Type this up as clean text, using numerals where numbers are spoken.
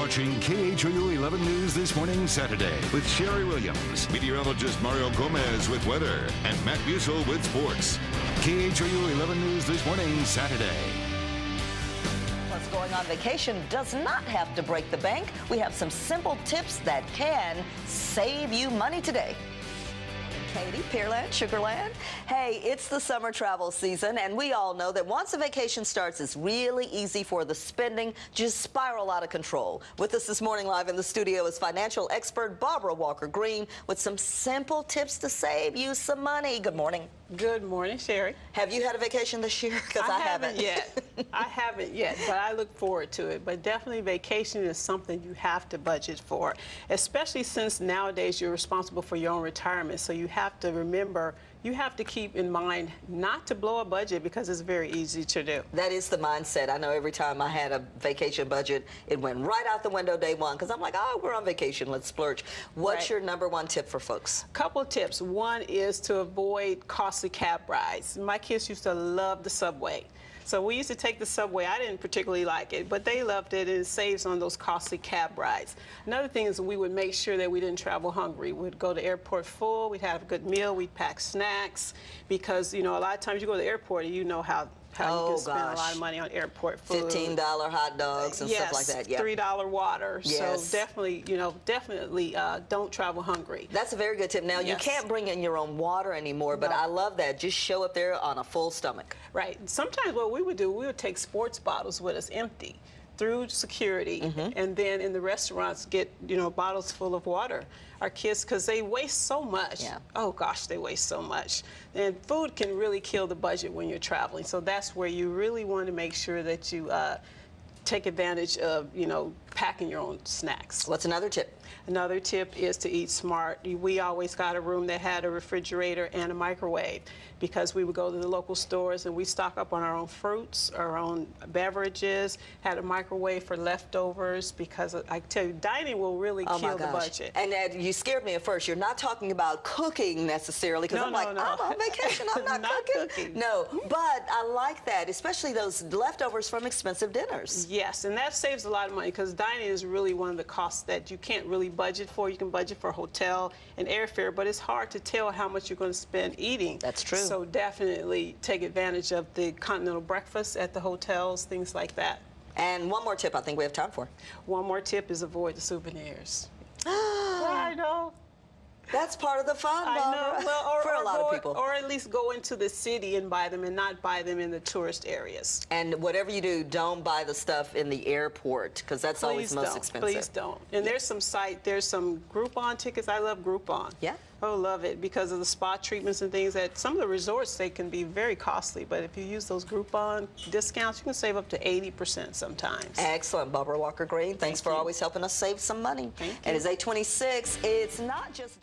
watching KHOU 11 News This Morning Saturday with Sherry Williams, meteorologist Mario Gomez with weather, and Matt Busel with sports. KHOU 11 News This Morning Saturday. Plus, going on vacation does not have to break the bank. We have some simple tips that can save you money today. Katie, Pearland, Sugarland. Hey, it's the summer travel season, and we all know that once a vacation starts, it's really easy for the spending just spiral out of control. With us this morning live in the studio is financial expert Barbara Walker-Green with some simple tips to save you some money. Good morning. Good morning, Sherry. Have you had a vacation this year? Because I haven't yet. I haven't yet, but I look forward to it. But definitely vacation is something you have to budget for, especially since nowadays you're responsible for your own retirement. So you have to remember, you have to keep in mind not to blow a budget because it's very easy to do. That is the mindset. I know every time I had a vacation budget, it went right out the window day one because I'm like, oh, we're on vacation, let's splurge. What's your number one tip for folks? Couple of tips. One is to avoid costly cab rides. My kids used to love the subway. So we used to take the subway. I didn't particularly like it, but they loved it. It saves on those costly cab rides. Another thing is we would make sure that we didn't travel hungry. We'd go to the airport full. We'd have a good meal. We'd pack snacks because, you know, a lot of times you go to the airport and you know how you can spend a lot of money on airport food. $15 hot dogs and stuff like that. Yes, $3 water. Yes. So definitely, you know, don't travel hungry. That's a very good tip. Now, you can't bring in your own water anymore, but I love that. Just show up there on a full stomach. Right. Sometimes what we would do, we would take sports bottles with us empty through security, and then in the restaurants get, you know, bottles full of water. Our kids, because they waste so much. Yeah. Oh gosh, they waste so much. And food can really kill the budget when you're traveling. So that's where you really want to make sure that you take advantage of, you know, packing your own snacks. What's another tip? Another tip is to eat smart. We always got a room that had a refrigerator and a microwave because we would go to the local stores and we stock up on our own fruits, our own beverages, had a microwave for leftovers because I tell you, dining will really kill the budget. And you scared me at first. You're not talking about cooking necessarily because I'm I'm on vacation, I'm not cooking. No, but I like that, especially those leftovers from expensive dinners. Yes, and that saves a lot of money because dining is really one of the costs that you can't really budget for. You can budget for hotel and airfare, but it's hard to tell how much you're going to spend eating. That's true. So definitely take advantage of the continental breakfast at the hotels, things like that. And one more tip I think we have time for. One more tip is avoid the souvenirs. I know. That's part of the fun, Barbara. I know. Well, for a lot of people. Or at least go into the city and buy them and not buy them in the tourist areas. And whatever you do, don't buy the stuff in the airport because that's always most expensive. Please don't. And there's some there's some Groupon tickets. I love Groupon. Yeah. Oh, love it because of the spa treatments and things that some of the resorts, they can be very costly. But if you use those Groupon discounts, you can save up to 80% sometimes. Excellent. Barbara Walker-Green, thanks for always helping us save some money. Thank you. And it's 8:26. It's not just